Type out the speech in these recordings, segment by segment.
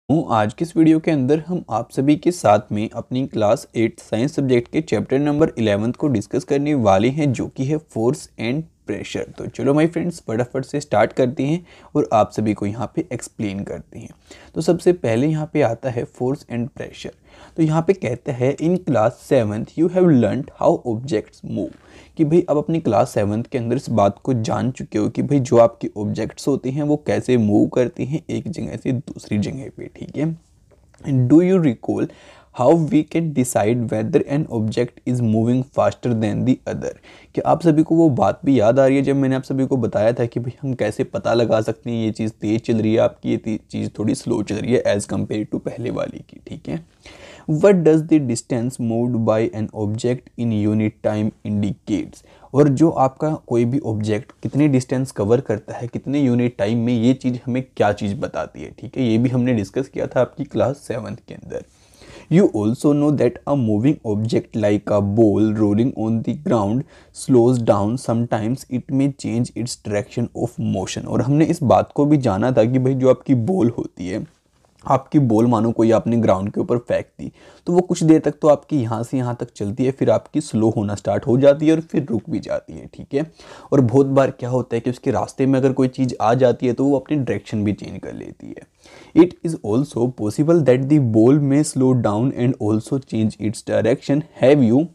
आज के इस वीडियो के अंदर हम आप सभी के साथ में अपनी क्लास 8 साइंस सब्जेक्ट के चैप्टर नंबर 11 को डिस्कस करने वाले हैं, जो कि है फोर्स एंड प्रेशर। तो चलो माय फ्रेंड्स फटाफट से स्टार्ट करते हैं और आप सभी को यहाँ पे एक्सप्लेन करते हैं। तो सबसे पहले यहाँ पे आता है फोर्स एंड प्रेशर। तो यहाँ पे कहता है in class 7th you have learned how objects move, कि भाई अब अपनी क्लास 7th के अंदर इस बात को जान चुके हो कि भाई जो आपके ऑब्जेक्ट्स होते हैं वो कैसे मूव करते हैं एक जगह से दूसरी जगह पे। ठीक है, do you recall how we can decide whether an object is moving faster than the other. कि आप सभी को वो बात भी याद आ रही है जब मैंने आप सभी को बताया था कि भाई हम कैसे पता लगा सकते हैं ये चीज़ तेज़ चल रही है आपकी, ये चीज़ थोड़ी स्लो चल रही है एज़ कम्पेयर टू पहले वाली की। ठीक है, what does the distance moved by an object in unit time indicates। और जो आपका कोई भी ऑब्जेक्ट कितने डिस्टेंस कवर करता है कितने यूनिट टाइम में, ये चीज़ हमें क्या चीज़ बताती है। ठीक है, ये भी हमने डिस्कस किया था आपकी क्लास 7th के अंदर। You also know that a moving object like a ball rolling on the ground slows down, sometimes it may change its direction of motion। और हमने इस बात को भी जाना था कि भाई जो आपकी बॉल होती है, आपकी बॉल मानो कोई आपने ग्राउंड के ऊपर फेंक दी तो वो कुछ देर तक तो आपकी यहाँ से यहाँ तक चलती है, फिर आपकी स्लो होना स्टार्ट हो जाती है और फिर रुक भी जाती है। ठीक है, और बहुत बार क्या होता है कि उसके रास्ते में अगर कोई चीज़ आ जाती है तो वो अपनी डायरेक्शन भी चेंज कर लेती है। It is also possible that the ball may slow down and also change its direction. Have you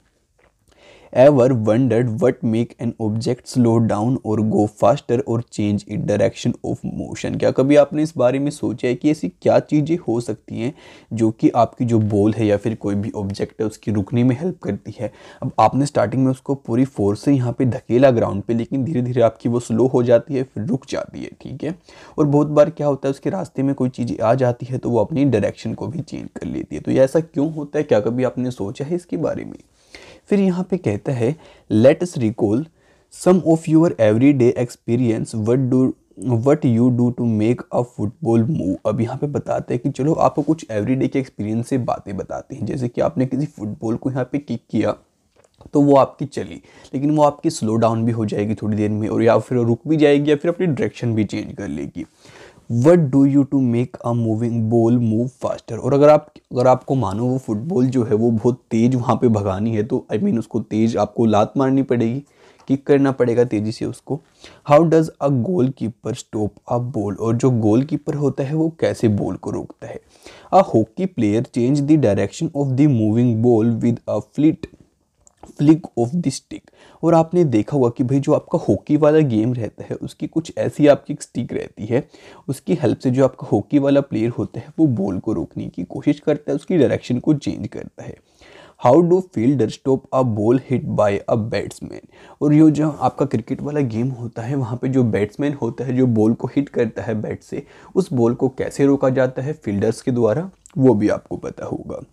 ever wondered what make an object slow down or go faster or change its direction of motion। क्या कभी आपने इस बारे में सोचा है कि ऐसी क्या चीज़ें हो सकती हैं जो कि आपकी जो बॉल है या फिर कोई भी ऑब्जेक्ट है उसकी रुकने में हेल्प करती है। अब आपने स्टार्टिंग में उसको पूरी फोर्स से यहाँ पे धकेला ग्राउंड पे, लेकिन धीरे धीरे आपकी वो स्लो हो जाती है फिर रुक जाती है। ठीक है, और बहुत बार क्या होता है उसके रास्ते में कोई चीज़ आ जाती है तो वो अपनी डायरेक्शन को भी चेंज कर लेती है। तो ये ऐसा क्यों होता है, क्या कभी आपने सोचा है इसके बारे में। फिर यहाँ पे कहता है let us recall some of your everyday experience, what you do to make a football move. अब यहाँ पे बताते हैं कि चलो आपको कुछ एवरीडे के एक्सपीरियंस से बातें बताते हैं, जैसे कि आपने किसी फुटबॉल को यहाँ पे किक किया तो वो आपकी चली, लेकिन वो आपकी स्लो डाउन भी हो जाएगी थोड़ी देर में, और या फिर रुक भी जाएगी या फिर अपनी डायरेक्शन भी चेंज कर लेगी। What do you to make a moving ball move faster. और अगर आपको मानो वो फुटबॉल जो है वो बहुत तेज़ वहाँ पे भगानी है तो उसको तेज़ आपको लात मारनी पड़ेगी, किक करना पड़ेगा तेज़ी से उसको। How does a goal keeper stop a ball. और जो गोल कीपर होता है वो कैसे बॉल को रोकता है। A hockey player change the direction of the moving ball with a flick of the stick. और आपने देखा होगा कि भाई जो आपका हॉकी वाला गेम रहता है उसकी कुछ ऐसी आपकी स्टिक रहती है, उसकी हेल्प से जो आपका हॉकी वाला प्लेयर होता है वो बॉल को रोकने की कोशिश करता है, उसकी डायरेक्शन को चेंज करता है। How do fielder stop a ball hit by a batsman. और ये जो आपका क्रिकेट वाला गेम होता है वहाँ पे जो बैट्समैन होता है जो बॉल को हिट करता है बैट से, उस बॉल को कैसे रोका जाता है फील्डर्स के द्वारा, वो भी आपको पता होगा।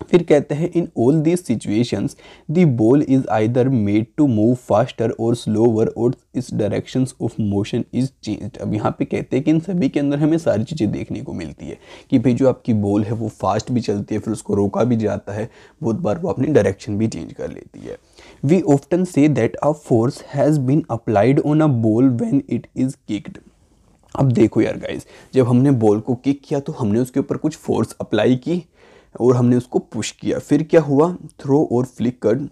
फिर कहते हैं in all these situations the ball is either made to move faster or slower or its directions of motion is changed. अब यहाँ पे कहते हैं कि इन सभी के अंदर हमें सारी चीज़ें देखने को मिलती है कि भाई जो आपकी बॉल है वो फास्ट भी चलती है, फिर उसको रोका भी जाता है, बहुत बार वो अपनी डायरेक्शन भी चेंज कर लेती है। We often say that a force has been applied on a ball when it is kicked. अब देखो यार गाइज, जब हमने बॉल को किक किया तो हमने उसके ऊपर कुछ फोर्स अप्लाई की और हमने उसको पुश किया, फिर क्या हुआ, थ्रो और flickered.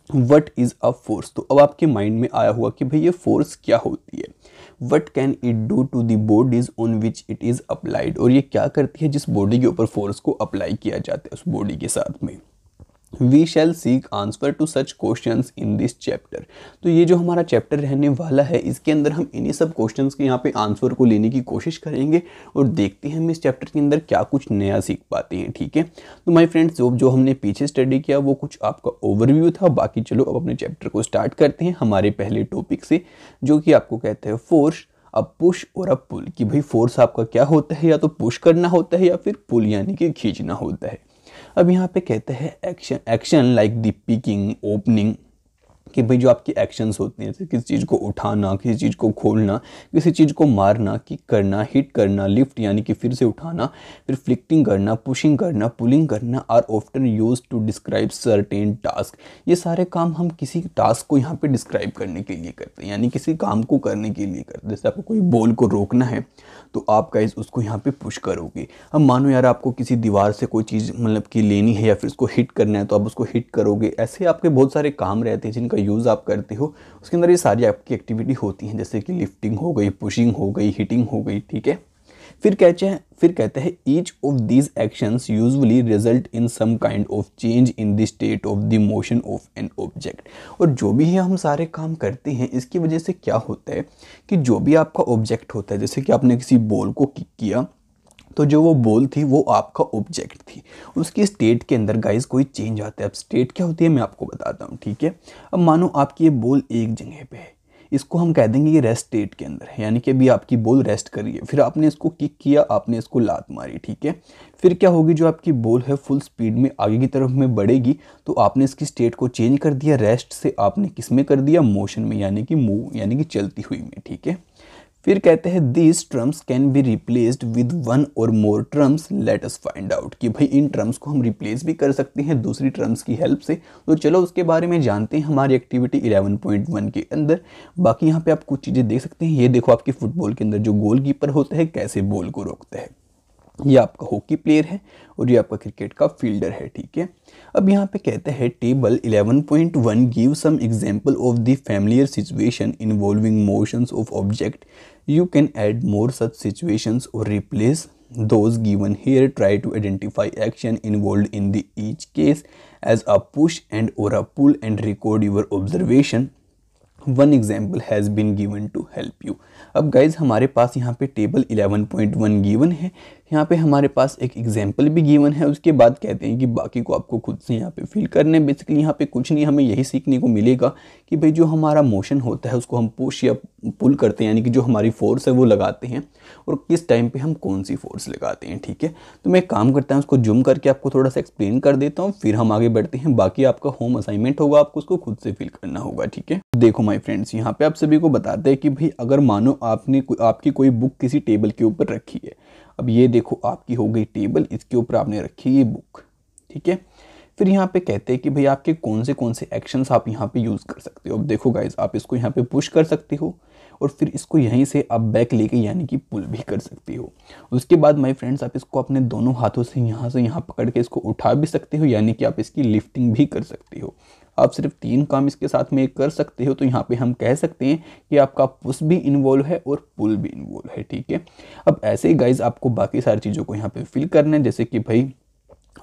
What is a force. तो अब आपके माइंड में आया हुआ कि भाई ये फोर्स क्या होती है। What can it do to the bodies on which it is applied. और ये क्या करती है जिस बॉडी के ऊपर फोर्स को अप्लाई किया जाता है उस बॉडी के साथ में। We shall seek answer to such questions in this chapter. तो ये जो हमारा चैप्टर रहने वाला है इसके अंदर हम इन्हीं सब क्वेश्चंस के यहाँ पे आंसर को लेने की कोशिश करेंगे और देखते हैं हम इस चैप्टर के अंदर क्या कुछ नया सीख पाते हैं। ठीक है, तो माय फ्रेंड्स जो हमने पीछे स्टडी किया वो कुछ आपका ओवरव्यू था। बाकी चलो अब अपने चैप्टर को स्टार्ट करते हैं हमारे पहले टॉपिक से, जो कि आपको कहते हैं फोर्स, अब पुश और अब पुल। कि भाई फोर्स आपका क्या होता है, या तो पुश करना होता है या फिर पुल यानी कि खींचना होता है। अब यहाँ पे कहते हैं action like the picking opening, कि भाई जो आपके एक्शंस होते हैं, जैसे किसी चीज़ को उठाना, किसी चीज़ को खोलना, किसी चीज़ को मारना, किक करना, हिट करना, लिफ्ट यानी कि फिर से उठाना, फिर फ्लिक्टिंग करना, पुशिंग करना, पुलिंग करना, are often use to describe certain task. ये सारे काम हम किसी टास्क को यहाँ पे डिस्क्राइब करने के लिए करते हैं, यानी किसी काम को करने के लिए करते हैं। जैसे आपको कोई बॉल को रोकना है तो आप गाइस उसको यहाँ पे पुश करोगे। अब मानो यार आपको किसी दीवार से कोई चीज़ मतलब कि लेनी है या फिर उसको हिट करना है तो आप उसको हिट करोगे। ऐसे आपके बहुत सारे काम रहते हैं जिनका यूज़ आप करते हो, उसके अंदर ये सारी आपकी एक्टिविटी होती हैं, जैसे कि लिफ्टिंग हो गई, पुशिंग हो गई, हिटिंग हो गई, ठीक है। फिर कहते हैं each of these actions usually result in some kind of change in the state of the motion of an object. और जो भी है हम सारे काम करते हैं, इसकी वजह से क्या होता है कि जो भी आपका ऑब्जेक्ट होता है, जैसे कि आपने किसी बॉल को किक किया तो जो वो बॉल थी वो आपका ऑब्जेक्ट थी, उसकी स्टेट के अंदर गाइस कोई चेंज आता है। अब स्टेट क्या होती है मैं आपको बताता हूँ, ठीक है। अब मानो आपकी ये बॉल एक जगह पे है, इसको हम कह देंगे ये रेस्ट स्टेट के अंदर है, यानी कि अभी आपकी बॉल रेस्ट कर रही है। फिर आपने इसको किक किया, आपने इसको लात मारी, ठीक है। फिर क्या होगी, जो आपकी बॉल है फुल स्पीड में आगे की तरफ में बढ़ेगी, तो आपने इसकी स्टेट को चेंज कर दिया, रेस्ट से आपने किस में कर दिया, मोशन में, यानी कि मूव यानी कि चलती हुई में, ठीक है। फिर कहते हैं these terms can be replaced with one or more terms, let us find out. कि भाई इन टर्म्स को हम रिप्लेस भी कर सकते हैं दूसरी टर्म्स की हेल्प से। तो चलो उसके बारे में जानते हैं हमारी एक्टिविटी 11.1 के अंदर। बाकी यहाँ पे आप कुछ चीज़ें देख सकते हैं। ये देखो आपके फुटबॉल के अंदर जो गोलकीपर होता है कैसे बॉल को रोकता है, ये आपका हॉकी प्लेयर है और ये आपका क्रिकेट का फील्डर है, ठीक है। अब यहाँ पे कहते हैं table 11.1 give some example of the familiar situation involving motions of object. You can add more such situations और replace those given here. Try to identify action involved in the each case as a push and or a pull and record your observation. One example has been given to help you. अब guys हमारे पास यहाँ पे table 11.1 given है, यहाँ पे हमारे पास एक example भी गिवन है। उसके बाद कहते हैं कि बाकी को आपको खुद से यहाँ पे फिल करने। बेसिकली यहाँ पे कुछ नहीं, हमें यही सीखने को मिलेगा कि भाई जो हमारा मोशन होता है उसको हम पुश या पुल करते हैं, यानी कि जो हमारी फोर्स है वो लगाते हैं और किस टाइम पे हम कौन सी फोर्स लगाते हैं, ठीक है। तो मैं एक काम करता हूँ, उसको जूम करके आपको थोड़ा सा एक्सप्लेन कर देता हूँ, फिर हम आगे बढ़ते हैं। बाकी आपका होम असाइनमेंट होगा, आपको उसको खुद से फिल करना होगा, ठीक है। देखो माय फ्रेंड्स, यहाँ पे आप सभी को बताते हैं कि भाई अगर मानो आपकी कोई बुक किसी टेबल के ऊपर रखी है। अब ये देखो आपकी हो गई टेबल, इसके ऊपर आपने रखी है ये बुक, ठीक है। फिर यहाँ पे कहते हैं कि भाई आपके कौन से एक्शंस आप यहाँ पे यूज़ कर सकते हो। अब देखो गाइज, आप इसको यहाँ पे पुश कर सकते हो और फिर इसको यहीं से आप बैक लेके यानी कि पुल भी कर सकते हो। उसके बाद माय फ्रेंड्स आप इसको अपने दोनों हाथों से यहाँ पकड़ के इसको उठा भी सकते हो, यानी कि आप इसकी लिफ्टिंग भी कर सकते हो। आप सिर्फ 3 काम इसके साथ में कर सकते हो। तो यहाँ पे हम कह सकते हैं कि आपका पुश भी इन्वॉल्व है और पुल भी इन्वॉल्व है, ठीक है। अब ऐसे ही गाइज आपको बाकी सारी चीज़ों को यहाँ पे फिल करना है, जैसे कि भाई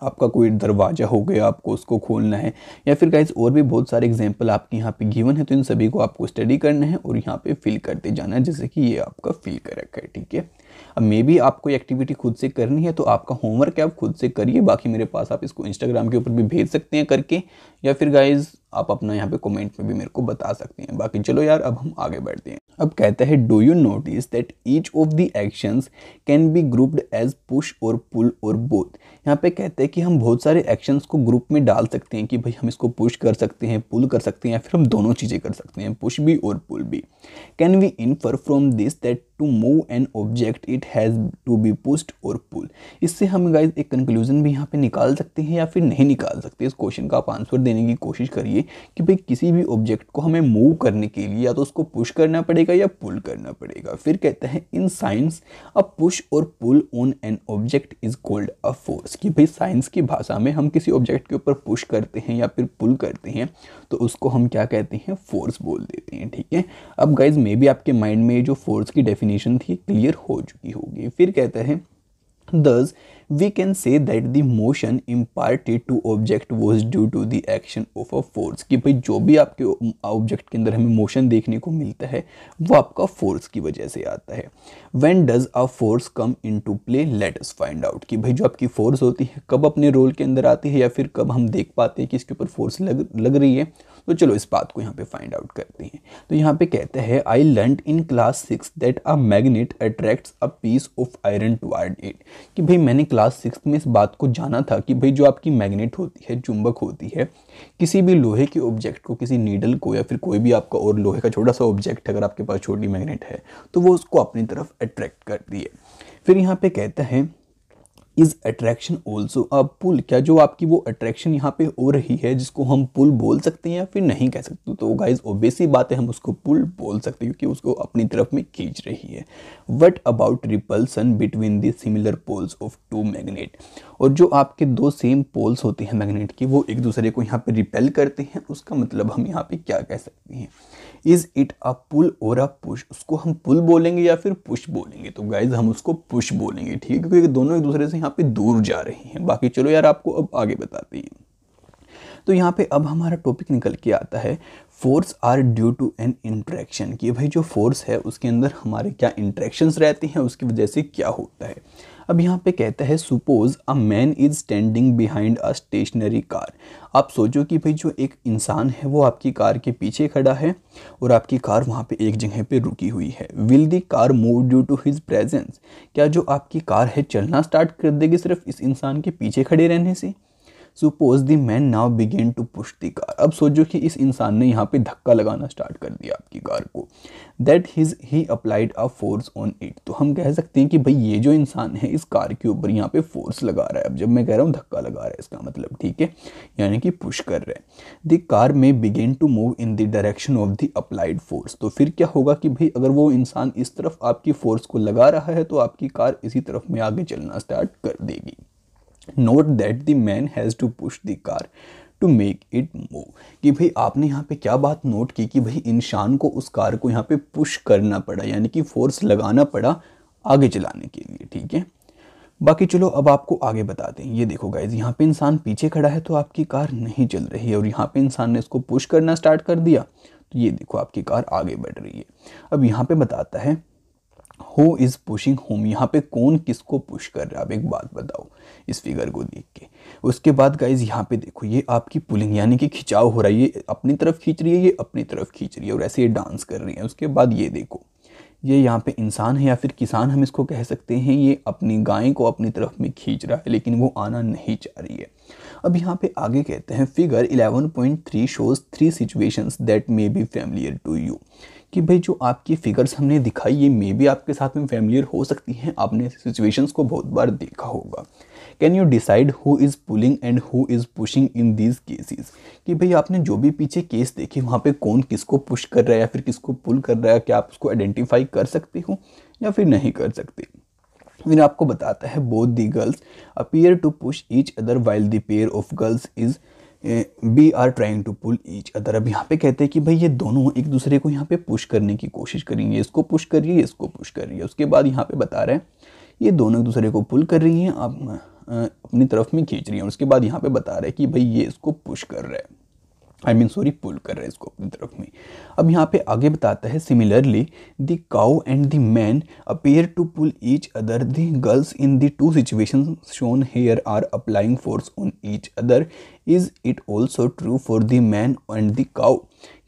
आपका कोई दरवाज़ा हो गया, आपको उसको खोलना है, या फिर गाइज और भी बहुत सारे एग्जांपल आपके यहाँ पे गिवन है। तो इन सभी को आपको स्टडी करना है और यहाँ पे फिल करते जाना है, जैसे कि ये आपका फिल कर रखा है, ठीक है। अब मे भी आपको एक्टिविटी खुद से करनी है तो आपका होमवर्क है आप खुद से करिए। बाकी मेरे पास आप इसको इंस्टाग्राम के ऊपर भी भेज सकते हैं करके, या फिर गाइज आप अपना यहाँ पे कमेंट में भी मेरे को बता सकते हैं। बाकी चलो यार अब हम आगे बढ़ते हैं। अब कहता है do you notice that each of the actions can be grouped as push or pull और बोथ। यहाँ पे कहते हैं कि हम बहुत सारे एक्शंस को ग्रुप में डाल सकते हैं कि भाई हम इसको पुश कर सकते हैं, पुल कर सकते हैं, या फिर हम दोनों चीज़ें कर सकते हैं, पुश भी और पुल भी। Can we infer from this that to move an object it has to be pushed or pull. इससे हम गाइज एक कंक्लूजन भी यहाँ पे निकाल सकते हैं या फिर नहीं निकाल सकते। इस क्वेश्चन का आप आंसर देने की कोशिश करिए कि भाई किसी भी ऑब्जेक्ट को हमें मूव करने के लिए या तो उसको पुश करना पड़ेगा या पुल करना पड़ेगा। फिर कहता है in science a push or pull on an object is called a force. कि भाई साइंस की भाषा में हम किसी ऑब्जेक्ट के ऊपर पुश करते हैं या फिर पुल करते हैं तो उसको हम क्या कहते हैं, फोर्स बोल देते हैं, ठीक है। अब गाइज मे बी आपके माइंड में जो फोर्स की डेफिनेशन थी क्लियर हो चुकी होगी। फिर कहता है thus we can say that the motion imparted to object was due to the action of a force। कि भाई जो भी आपके ऑब्जेक्ट के अंदर हमें मोशन देखने को मिलता है वो आपका फोर्स की वजह से आता है। when does a force come into play, let us find out। कि भाई जो आपकी फोर्स होती है कब अपने रोल के अंदर आती है या फिर कब हम देख पाते हैं कि इसके ऊपर फोर्स लग रही है। तो चलो इस बात को यहाँ पे फाइंड आउट करते हैं। तो यहाँ पे कहते हैं I learn in class 6 that a magnet attracts a piece of iron toward it. कि भाई मैंने क्लास क्लास 6 में इस बात को जाना था कि भाई जो आपकी मैग्नेट होती है, चुंबक होती है, किसी भी लोहे के ऑब्जेक्ट को, किसी नीडल को या फिर कोई भी आपका और लोहे का छोटा सा ऑब्जेक्ट अगर आपके पास छोटी मैग्नेट है तो वो उसको अपनी तरफ अट्रैक्ट करती है। फिर यहाँ पे कहता है इज अट्रैक्शन ऑल्सो अ पुल, क्या जो आपकी वो अट्रैक्शन यहाँ पे हो रही है जिसको हम पुल बोल सकते हैं या फिर नहीं कह सकते, तो गाइज ऑब्वियस ही बात है हम उसको पुल बोल सकते हैं क्योंकि उसको अपनी तरफ में खींच रही है। What about repulsion between the similar poles of two magnet, और जो आपके दो सेम पोल्स होते हैं मैग्नेट की वो एक दूसरे को यहाँ पे रिपेल करते हैं, उसका मतलब हम यहाँ पे क्या कह सकते हैं, इज इट अ पुल और अ पुश, उसको हम पुल बोलेंगे या फिर पुश बोलेंगे, तो गाइज हम उसको पुश बोलेंगे, ठीक है, क्योंकि दोनों एक दूसरे से यहाँ पे दूर जा रही हैं। बाकी चलो यार आपको अब आगे बताते हैं। तो यहाँ पे अब हमारा टॉपिक निकल के आता है force are due to an interaction, कि भाई जो फोर्स है उसके अंदर हमारे क्या इंटरेक्शंस रहते हैं, उसकी वजह से क्या होता है। अब यहाँ पे कहता है suppose a man is standing behind a stationary car, आप सोचो कि भाई जो एक इंसान है वो आपकी कार के पीछे खड़ा है और आपकी कार वहाँ पे एक जगह पे रुकी हुई है। Will the car move due to his presence, क्या जो आपकी कार है चलना स्टार्ट कर देगी सिर्फ इस इंसान के पीछे खड़े रहने से। Suppose the man now begin to push the car, अब सोचो कि इस इंसान ने यहाँ पे धक्का लगाना स्टार्ट कर दिया आपकी कार को, that he applied a force on it, तो हम कह सकते हैं कि भाई ये जो इंसान है इस कार के ऊपर यहाँ पे फोर्स लगा रहा है। अब जब मैं कह रहा हूँ धक्का लगा रहा है इसका मतलब, ठीक है, यानी कि पुश कर रहा है। The car may begin to move in the direction of the applied force, तो फिर क्या होगा कि भाई अगर वो इंसान इस तरफ आपकी फोर्स को लगा रहा है तो आपकी कार इसी तरफ में आगे चलना स्टार्ट कर देगी। Note that the man has to push the car to make it move, कि भाई आपने यहाँ पे क्या बात नोट की कि भाई इंसान को उस कार को यहाँ पे पुश करना पड़ा, यानी कि फोर्स लगाना पड़ा आगे चलाने के लिए, ठीक है। बाकी चलो अब आपको आगे बताते हैं। ये देखो गाइज, यहाँ पे इंसान पीछे खड़ा है तो आपकी कार नहीं चल रही है और यहाँ पे इंसान ने इसको पुश करना स्टार्ट कर दिया तो ये देखो आपकी कार आगे बढ़ रही है। अब यहाँ पे बताता है हु इज पुशिंग होम, यहाँ पे कौन किसको पुश कर रहा है, आप एक बात बताओ इस फिगर को देख के। उसके बाद गाइज यहाँ पे देखो ये आपकी पुलिंग यानी कि खिंचाव हो रहा है, ये अपनी तरफ खींच रही है, ये अपनी तरफ खींच रही है और ऐसे ये डांस कर रही है। उसके बाद ये देखो ये यहाँ पे इंसान है या फिर किसान हम इसको कह सकते हैं, ये अपनी गाय को अपनी तरफ में खींच रहा है लेकिन वो आना नहीं चाह रही है। अब यहाँ पे आगे कहते हैं figure 11.3 shows 3 situations that may be familiar to you, कि भाई जो आपकी फिगर्स हमने दिखाई ये मे भी आपके साथ में फैमिलियर हो सकती हैं, आपने सिचुएशंस को बहुत बार देखा होगा। Can you decide who is pulling and who is pushing in these cases, कि भाई आपने जो भी पीछे केस देखे वहाँ पे कौन किसको पुश कर रहा है या फिर किसको पुल कर रहा है, क्या आप उसको आइडेंटिफाई कर सकते हो या फिर नहीं कर सकते। फिर आपको बताता है both the girls appear to push each other while the pair of girls is B are trying to pull each other. अब यहाँ पे कहते हैं कि भाई ये दोनों एक दूसरे को यहाँ पे पुश करने की कोशिश करेंगे, इसको पुश कर रही है इसको पुश कर रही है। उसके बाद यहाँ पे बता रहे हैं ये दोनों एक दूसरे को पुल कर रही हैं, आप अपनी तरफ में खींच रही हैं। उसके बाद यहाँ पे बता रहे हैं कि भाई ये इसको पुश कर रहा है, पुल कर रहा है इसको अपनी तरफ में। अब यहाँ पे आगे बताता है similarly the cow and the man appear to pull each other, the girls in the 2 situations shown here are applying force on each other, is it also true for the man and the cow,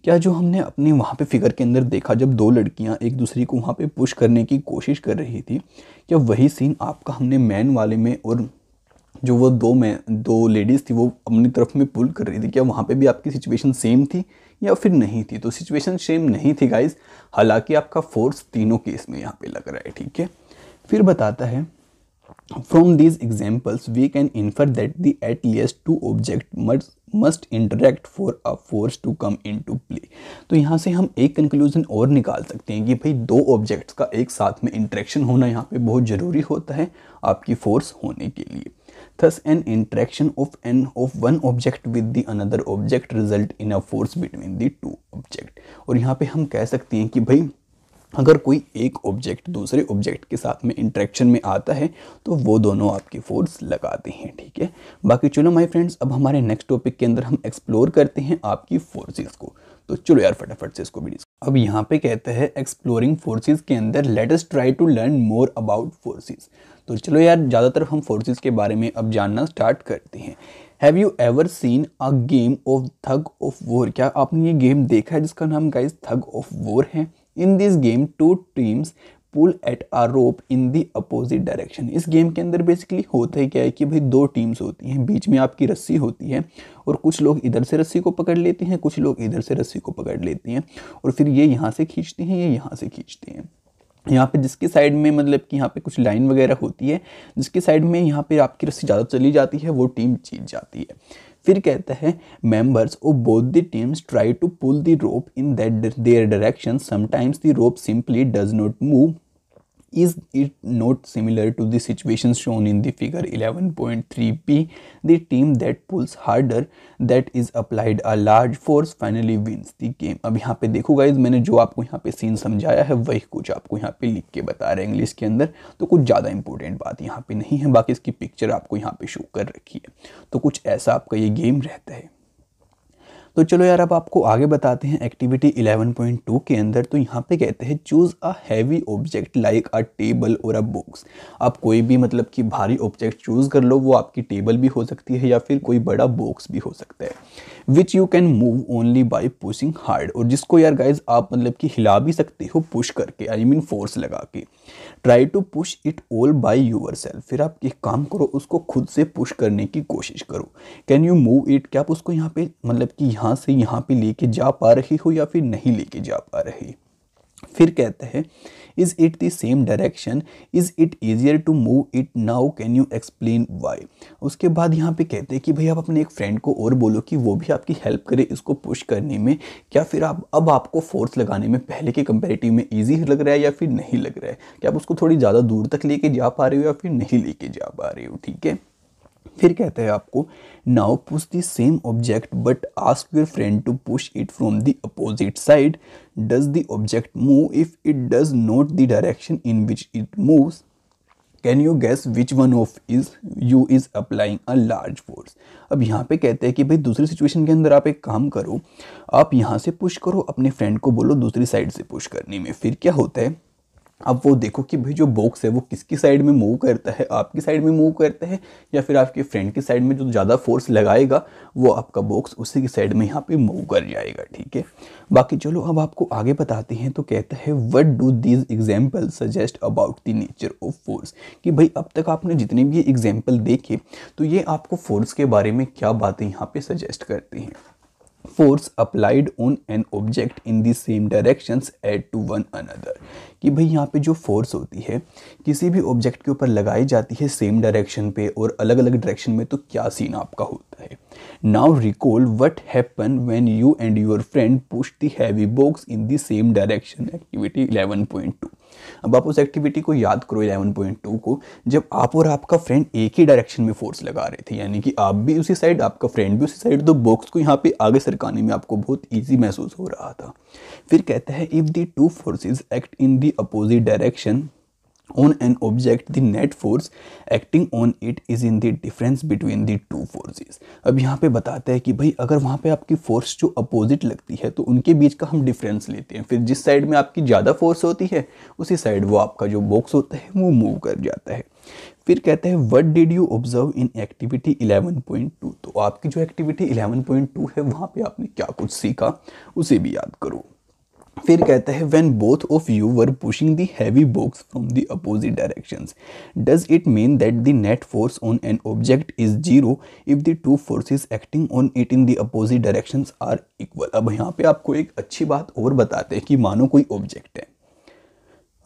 क्या जो हमने अपने वहाँ पे figure के अंदर देखा जब 2 लड़कियाँ एक दूसरे को वहाँ पे पुश करने की कोशिश कर रही थी, क्या वही सीन आपका हमने मैन वाले में और जो वो 2 लेडीज़ थी वो अपनी तरफ में पुल कर रही थी, क्या वहाँ पे भी आपकी सिचुएशन सेम थी या फिर नहीं थी। तो सिचुएशन सेम नहीं थी गाइज, हालांकि आपका फोर्स तीनों केस में यहाँ पे लग रहा है, ठीक है। फिर बताता है from these examples we can infer that the at least 2 object must interact for a force to come into play. तो यहाँ से हम एक कंक्लूजन और निकाल सकते हैं कि भाई 2 ऑब्जेक्ट्स का एक साथ में इंटरेक्शन होना यहाँ पे बहुत ज़रूरी होता है आपकी फोर्स होने के लिए। Thus, an interaction of one object with the another object result in a force between the 2 object। और यहाँ पे हम कह सकते हैं कि भाई अगर कोई एक ऑब्जेक्ट दूसरे ऑब्जेक्ट के साथ में इंटरेक्शन में आता है तो वो दोनों आपकी फोर्स लगाते हैं, ठीक है। बाकी चलो माय फ्रेंड्स अब हमारे नेक्स्ट टॉपिक के अंदर हम एक्सप्लोर करते हैं आपकी फोर्सेस को। तो चलो यार फटाफट से इसको भी अब यहाँ पे कहते हैं एक्सप्लोरिंग फोर्सेस के अंदर let us try to learn more about forces. तो चलो यार ज़्यादातर हम फोर्सेस के बारे में अब जानना स्टार्ट करते हैं। Have you ever seen a game of tug of war, क्या आपने ये गेम देखा है जिसका नाम गाइस थग ऑफ वॉर है। In this game 2 teams pull at a rope in the opposite direction. इस गेम के अंदर बेसिकली होता है क्या है कि भाई दो टीम्स होती हैं, बीच में आपकी रस्सी होती है और कुछ लोग इधर से रस्सी को पकड़ लेते हैं, कुछ लोग इधर से रस्सी को पकड़ लेते हैं और फिर ये यहाँ से खींचते हैं, ये यहाँ से खींचते हैं। यहाँ पे जिसकी साइड में मतलब कि यहाँ पे कुछ लाइन वगैरह होती है, जिसकी साइड में यहाँ पे आपकी रस्सी ज़्यादा चली जाती है वो टीम जीत जाती है। फिर कहता है members of both the teams try to pull the rope in that their direction, sometimes the rope simply does not move. Is it not similar to the situation shown in the figure 11.3b? The team that pulls harder, that is applied a large force, finally wins the game. अब यहाँ पे देखो guys, मैंने जो आपको यहाँ पे scene समझाया है वही कुछ आपको यहाँ पे लिख के बता रहे हैं इंग्लिश के अंदर, तो कुछ ज़्यादा इंपॉर्टेंट बात यहाँ पे नहीं है, बाकी इसकी पिक्चर आपको यहाँ पे शो कर रखी है। तो कुछ ऐसा आपका ये गेम रहता है। तो चलो यार अब आपको आगे बताते हैं एक्टिविटी 11.2 के अंदर। तो यहाँ पे कहते हैं choose a heavy object like a table और अ बॉक्स। आप कोई भी मतलब कि भारी ऑब्जेक्ट चूज कर लो, वो आपकी टेबल भी हो सकती है या फिर कोई बड़ा बॉक्स भी हो सकता है, which you can move only by pushing hard, और जिसको यार गाइज आप मतलब कि हिला भी सकते हो पुश करके, आई मीन फोर्स लगा के। Try to push it all by yourself, फिर आप एक काम करो, उसको खुद से पुश करने की कोशिश करो। कैन यू मूव इट, क्या आप उसको यहाँ पे मतलब कि यहाँ से यहाँ पे लेके जा पा रही हो या फिर नहीं लेके जा पा रही। फिर कहते हैं is it the same direction, is it easier to move it now, can you explain why. उसके बाद यहाँ पे कहते हैं कि भाई आप अपने एक फ्रेंड को और बोलो कि वो भी आपकी हेल्प करे इसको पुश करने में, क्या फिर आप अब आपको फोर्स लगाने में पहले के कंपैरेटिव में ईजी लग रहा है या फिर नहीं लग रहा है, क्या आप उसको थोड़ी ज़्यादा दूर तक लेके जा पा रहे हो या फिर नहीं लेके जा पा रहे हो। ठीक है, फिर कहते हैं आपको now push the same object but ask your friend to push it from the opposite side, does the object move, if it does not the direction in which it moves, can you guess which one of you is applying a large force. अब यहाँ पे कहते हैं कि भाई दूसरी situation के अंदर आप एक काम करो, आप यहाँ से पुश करो, अपने फ्रेंड को बोलो दूसरी साइड से पुश करने में। फिर क्या होता है, अब वो देखो कि भाई जो बॉक्स है वो किसकी साइड में मूव करता है, आपकी साइड में मूव करता है या फिर आपके फ्रेंड की साइड में जो ज़्यादा फोर्स लगाएगा वो आपका बॉक्स उसी की साइड में यहाँ पे मूव कर जाएगा। ठीक है, बाकी चलो अब आपको आगे बताते हैं। तो कहता है what do these example suggest about the nature of force, कि भाई अब तक आपने जितने भी एग्जाम्पल देखे तो ये आपको फोर्स के बारे में क्या बातें यहाँ पे सजेस्ट करते हैं। Force applied on an object in the same directions add to one another, कि भाई यहाँ पे जो फोर्स होती है किसी भी ऑब्जेक्ट के ऊपर लगाई जाती है सेम डायरेक्शन पे और अलग अलग डायरेक्शन में, तो क्या सीन आपका होता है। Now recall what happen when you and your friend push the heavy box in the same direction, activity 11.2। अब आप उस एक्टिविटी को याद करो 11.2 को, जब आप और आपका फ्रेंड एक ही डायरेक्शन में फोर्स लगा रहे थे, यानी कि आप भी उसी साइड आपका फ्रेंड भी उसी साइड, तो बॉक्स को यहाँ पे आगे सरकाने में आपको बहुत ईजी महसूस हो रहा था। फिर कहता है if the two forces act in the opposite direction on an object, the net force acting on it is in the difference between the two forces। अब यहाँ पे बताता है कि भाई अगर वहाँ पे आपकी फोर्स जो अपोजिट लगती है तो उनके बीच का हम डिफरेंस लेते हैं, फिर जिस साइड में आपकी ज़्यादा फोर्स होती है उसी साइड वो आपका जो बॉक्स होता है वो मूव कर जाता है। फिर कहते हैं what did you observe in activity 11.2, तो आपकी जो एक्टिविटी 11.2 है वहाँ पे आपने क्या कुछ सीखा उसे भी याद करो। फिर कहता है when both of you were pushing the heavy box from the opposite directions, does it mean that the net force on an object is zero if the two forces acting on it in the opposite directions are equal। अब यहाँ पे आपको एक अच्छी बात और बताते हैं कि मानो कोई ऑब्जेक्ट है,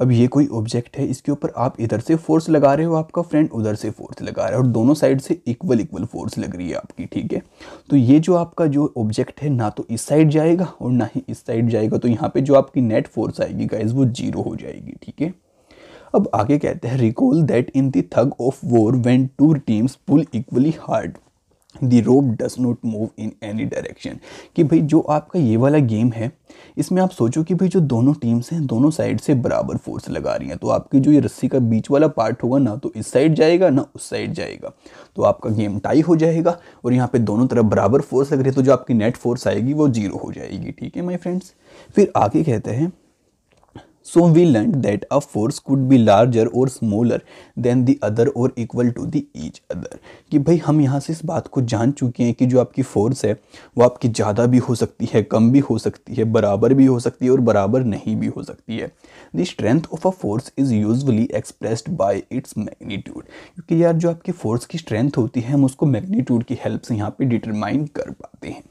अब ये कोई ऑब्जेक्ट है, इसके ऊपर आप इधर से फोर्स लगा रहे हो, आपका फ्रेंड उधर से फोर्स लगा रहा है और दोनों साइड से इक्वल फोर्स लग रही है आपकी। ठीक है, तो ये जो आपका जो ऑब्जेक्ट है ना तो इस साइड जाएगा और ना ही इस साइड जाएगा, तो यहाँ पे जो आपकी नेट फोर्स आएगी गाइज वो 0 हो जाएगी। ठीक है, अब आगे कहते हैं recall that in the tug of war when two teams pull equally hard the rope does not move in any direction, कि भाई जो आपका ये वाला गेम है इसमें आप सोचो कि भाई जो दोनों टीम्स हैं दोनों साइड से बराबर फोर्स लगा रही हैं, तो आपकी जो ये रस्सी का बीच वाला पार्ट होगा ना तो इस साइड जाएगा ना उस साइड जाएगा, तो आपका गेम टाई हो जाएगा और यहाँ पे दोनों तरफ बराबर फोर्स लग रही है, तो जो आपकी नेट फोर्स आएगी वो 0 हो जाएगी। ठीक है माय फ्रेंड्स, फिर आगे कहते हैं So we learned that a force could be larger or smaller than the other or equal to the each other। कि भाई हम यहाँ से इस बात को जान चुके हैं कि जो आपकी फोर्स है वो आपकी ज़्यादा भी हो सकती है, कम भी हो सकती है, बराबर भी हो सकती है और बराबर नहीं भी हो सकती है। The strength of a force is usually expressed by its magnitude. क्योंकि यार जो आपकी फोर्स की स्ट्रेंथ होती है हम उसको मैग्नीट्यूड की हेल्प से यहाँ पे डिटरमाइन कर पाते हैं।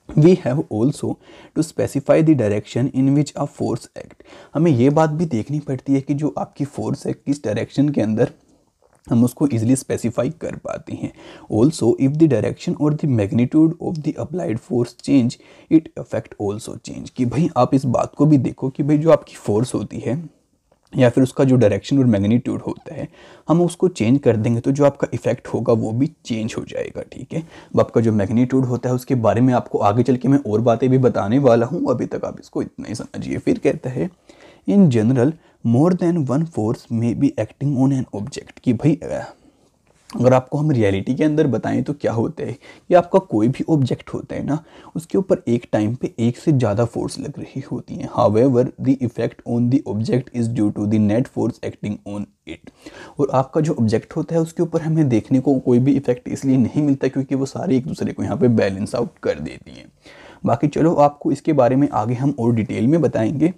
We have also to specify the direction in which a force act। हमें ये बात भी देखनी पड़ती है कि जो आपकी फोर्स है किस डायरेक्शन के अंदर हम उसको इजीली स्पेसिफाई कर पाते हैं। ऑल्सो इफ द डायरेक्शन और the magnitude of the applied force change it affect also change. कि भाई आप इस बात को भी देखो कि भाई जो आपकी फोर्स होती है या फिर उसका जो डायरेक्शन और मैग्नीट्यूड होता है हम उसको चेंज कर देंगे तो जो आपका इफेक्ट होगा वो भी चेंज हो जाएगा। ठीक है, अब आपका जो मैग्नीट्यूड होता है उसके बारे में आपको आगे चल के मैं और बातें भी बताने वाला हूँ, अभी तक आप इसको इतना ही समझिए। फिर कहता है in general more than one force may be acting on an object. कि भाई अगर आपको हम रियलिटी के अंदर बताएं तो क्या होता है कि आपका कोई भी ऑब्जेक्ट होता है ना उसके ऊपर एक टाइम पे एक से ज़्यादा फोर्स लग रही होती हैं। However the effect on the object is due to the net force acting on it. और आपका जो ऑब्जेक्ट होता है उसके ऊपर हमें देखने को कोई भी इफेक्ट इसलिए नहीं मिलता क्योंकि वो सारे एक दूसरे को यहाँ पे बैलेंस आउट कर देती हैं। बाकी चलो आपको इसके बारे में आगे हम और डिटेल में बताएंगे,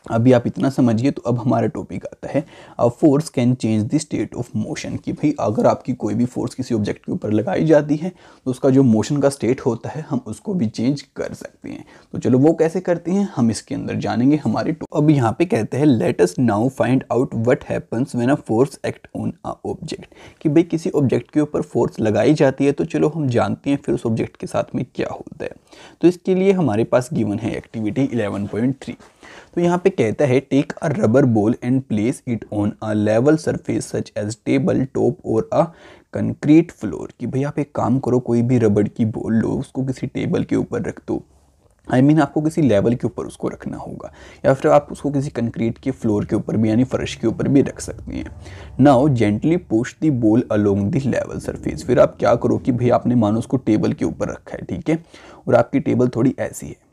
अभी आप इतना समझिए। तो अब हमारा टॉपिक आता है अ force can change the state of motion. कि भाई अगर आपकी कोई भी फोर्स किसी ऑब्जेक्ट के ऊपर लगाई जाती है तो उसका जो मोशन का स्टेट होता है हम उसको भी चेंज कर सकते हैं। तो चलो वो कैसे करते हैं हम इसके अंदर जानेंगे हमारे। अब यहाँ पे कहते हैं let us now find out what happens when a force act on a object. कि भाई किसी ऑब्जेक्ट के ऊपर फोर्स लगाई जाती है तो चलो हम जानते हैं फिर उस ऑब्जेक्ट के साथ में क्या होता है। तो इसके लिए हमारे पास गिवन है एक्टिविटी 11.3। तो यहाँ पे कहता है take a rubber ball and place it on a level surface such as table top or a concrete floor. कि भाई आप एक काम करो कोई भी रबड़ की बॉल लो उसको किसी टेबल के ऊपर रख दो। आपको किसी लेवल के ऊपर उसको रखना होगा या फिर आप उसको किसी कंक्रीट के फ्लोर के ऊपर भी यानी फर्श के ऊपर भी रख सकते हैं। Now gently push the ball along the level surface. फिर आप क्या करो कि भाई आपने मानो उसको टेबल के ऊपर रखा है, ठीक है, और आपकी टेबल थोड़ी ऐसी है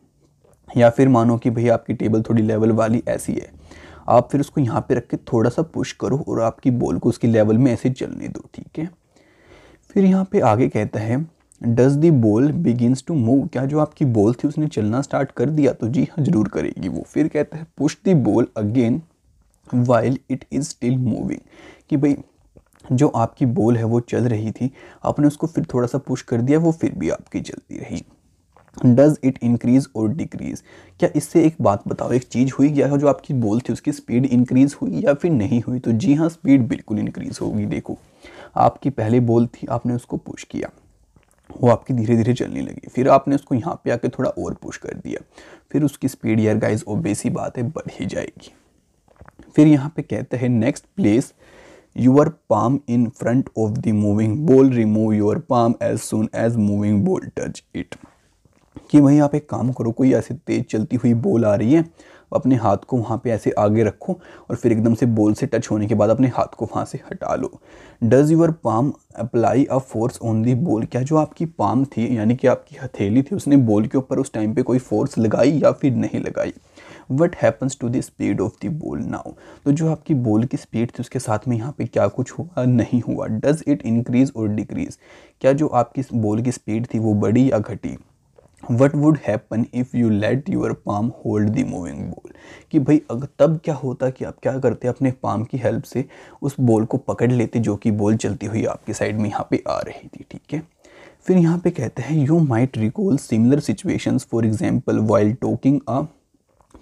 या फिर मानो कि भाई आपकी टेबल थोड़ी लेवल वाली ऐसी है, आप फिर उसको यहाँ पे रख के थोड़ा सा पुश करो और आपकी बॉल को उसकी लेवल में ऐसे चलने दो। ठीक है, फिर यहाँ पे आगे कहता है does the ball begins to move. क्या जो आपकी बॉल थी उसने चलना स्टार्ट कर दिया? तो जी हाँ जरूर करेगी वो। फिर कहता है push the ball again while it is still moving. कि भाई जो आपकी बॉल है वो चल रही थी, आपने उसको फिर थोड़ा सा पुश कर दिया, वो फिर भी आपकी चलती रही। डज इट इंक्रीज और डिक्रीज। क्या इससे एक बात बताओ, एक चीज़ हुई क्या जो आपकी बॉल थी उसकी स्पीड इंक्रीज हुई या फिर नहीं हुई? तो जी हाँ स्पीड बिल्कुल इंक्रीज होगी। देखो आपकी पहले बॉल थी, आपने उसको पुश किया, वो आपकी धीरे धीरे चलने लगी, फिर आपने उसको यहाँ पे आके थोड़ा और पुश कर दिया, फिर उसकी स्पीड यार गाइज ऑब्वियस ही बात है बढ़ ही जाएगी। फिर यहाँ पे कहते हैं next place your palm in front of the moving ball, remove your palm as soon as moving ball touch it. कि वहीं आप एक काम करो, कोई ऐसे तेज चलती हुई बॉल आ रही है, अपने हाथ को वहाँ पे ऐसे आगे रखो और फिर एकदम से बॉल से टच होने के बाद अपने हाथ को वहाँ से हटा लो। Does your palm apply a force on the ball. क्या जो आपकी पाम थी यानी कि आपकी हथेली थी उसने बॉल के ऊपर उस टाइम पे कोई फोर्स लगाई या फिर नहीं लगाई? What happens to the speed of the ball now. तो जो आपकी बॉल की स्पीड थी उसके साथ में यहाँ पे क्या कुछ हुआ? नहीं हुआ। डज इट इंक्रीज और डिक्रीज। क्या जो आपकी बॉल की स्पीड थी वो बढ़ी या घटी? What would happen if you let your palm hold the moving ball. कि भाई अगर तब क्या होता कि आप क्या करते अपने पाम की हेल्प से उस बॉल को पकड़ लेते जो कि बॉल चलती हुई आपके साइड में यहाँ पे आ रही थी। ठीक है, फिर यहाँ पे कहते हैं you might recall similar situations for example while talking a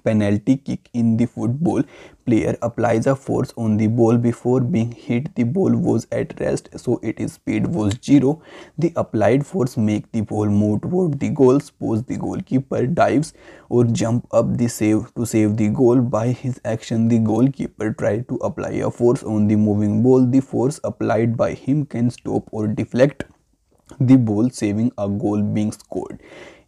penalty kick in the football player applies a force on the ball before being hit, the ball was at rest so its speed was 0, the applied force make the ball move toward the goal, suppose the goalkeeper dives or jump up the save to save the goal. By his action the goalkeeper tried to apply a force on the moving ball, the force applied by him can stop or deflect the ball saving a goal being scored.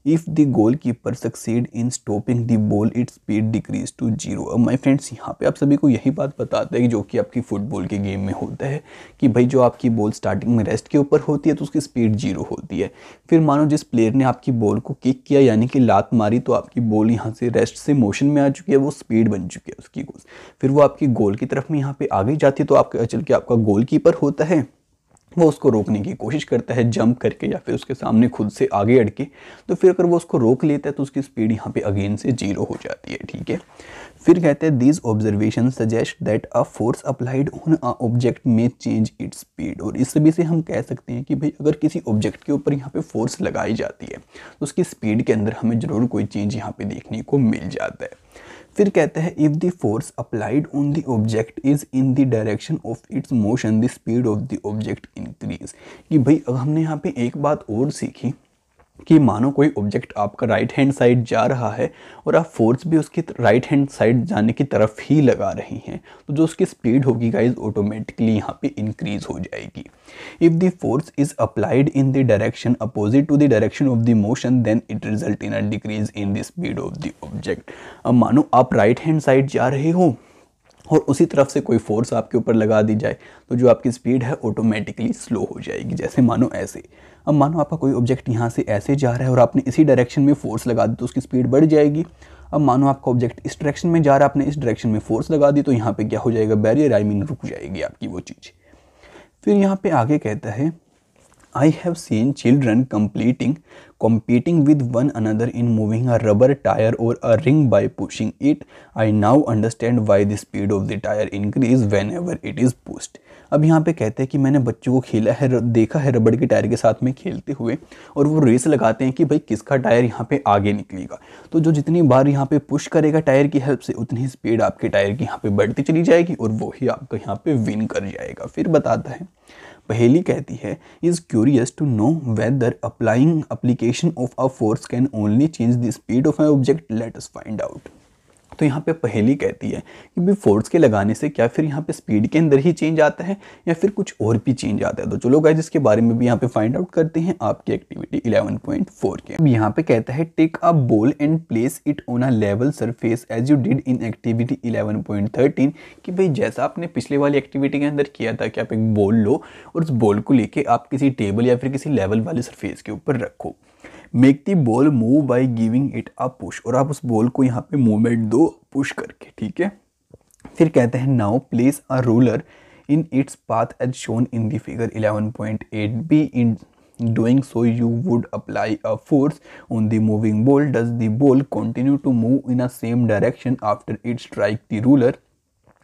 If the goalkeeper succeed in stopping the ball its speed decrease to 0। अब my friends यहाँ पे आप सभी को यही बात बताते हैं जो कि आपकी फुटबॉल के गेम में होता है कि भाई जो आपकी बॉल स्टार्टिंग में रेस्ट के ऊपर होती है तो उसकी स्पीड 0 होती है। फिर मानो जिस प्लेयर ने आपकी बॉल को किक किया यानी कि लात मारी तो आपकी बॉल यहाँ से रेस्ट से मोशन में आ चुकी है, वो स्पीड बन चुकी है उसकी गोल। फिर वो आपकी गोल की तरफ में यहाँ पे आगे जाती है तो आपका चल के आपका गोल कीपर होता है, वो उसको रोकने की कोशिश करता है जंप करके या फिर उसके सामने खुद से आगे अड़ के। तो फिर अगर वो उसको रोक लेता है तो उसकी स्पीड यहाँ पे अगेन से 0 हो जाती है, ठीक है। फिर कहते हैं these observation suggest that a force applied on a object में चेंज इट्स स्पीड। और इस सभी से हम कह सकते हैं कि भाई अगर किसी ऑब्जेक्ट के ऊपर यहाँ पे फोर्स लगाई जाती है तो उसकी स्पीड के अंदर हमें ज़रूर कोई चेंज यहाँ पे देखने को मिल जाता है। फिर कहते हैं if the force applied on the object is in the direction of its motion the speed of the object increase. कि भाई हमने यहाँ पे एक बात और सीखी कि मानो कोई ऑब्जेक्ट आपका राइट हैंड साइड जा रहा है और आप फोर्स भी उसकी राइट हैंड साइड जाने की तरफ ही लगा रही हैं तो जो उसकी स्पीड होगी गाइज ऑटोमेटिकली यहाँ पे इंक्रीज हो जाएगी। If the force is applied in the direction opposite to the direction of the motion then it result in a decrease in the speed of the object. अब मानो आप right hand side जा रहे हो और उसी तरफ से कोई फोर्स आपके ऊपर लगा दी जाए तो जो आपकी स्पीड है ऑटोमेटिकली स्लो हो जाएगी। जैसे मानो ऐसे, अब मानो आपका कोई ऑब्जेक्ट यहाँ से ऐसे जा रहा है और आपने इसी डायरेक्शन में फोर्स लगा दी तो उसकी स्पीड बढ़ जाएगी। अब मानो आपका ऑब्जेक्ट इस डायरेक्शन में जा रहा है, आपने इस डायरेक्शन में फोर्स लगा दी तो यहाँ पे क्या हो जाएगा, बैरियर आई मीन रुक जाएगी आपकी वो चीज़। फिर यहाँ पे आगे कहता है I have seen children competing with one another in moving a rubber tire or a ring by pushing it. I now understand why the speed of the tire increase whenever it is pushed. अब यहाँ पे कहते हैं कि मैंने बच्चों को खेला है, देखा है रबड़ के टायर के साथ में खेलते हुए और वो रेस लगाते हैं कि भाई किसका टायर यहाँ पे आगे निकलेगा। तो जो जितनी बार यहाँ पे पुश करेगा टायर की हेल्प से उतनी स्पीड आपके टायर की यहाँ पे बढ़ती चली जाएगी और वो ही आपका यहाँ पे विन कर जाएगा। फिर बताता है पहेली कहती है is curious to know whether applying application of a force can only change the speed of an object, let us find out. तो यहाँ पे पहेली कहती है कि भाई फोर्स के लगाने से क्या फिर यहाँ पे स्पीड के अंदर ही चेंज आता है या फिर कुछ और भी चेंज आता है। तो चलो गाइस इसके बारे में भी यहाँ पे फाइंड आउट करते हैं आपकी एक्टिविटी 11.4 के। अब यहाँ पे कहता है take a ball and place it on a level surface as you did in activity 11.13। कि भाई जैसा आपने पिछले वाली एक्टिविटी के अंदर किया था कि आप एक बॉल लो और उस बॉल को लेके आप किसी टेबल या फिर किसी लेवल वाले सरफेस के ऊपर रखो। Make the ball move by giving it a push, और आप उस बॉल को यहाँ पे मूवमेंट दो पुश करके, ठीक है। फिर कहते हैं now place a ruler in its path as shown in the figure 11.8 B. In doing so you would apply a force on the moving ball. Does the ball continue to move in a same direction after it strike the ruler?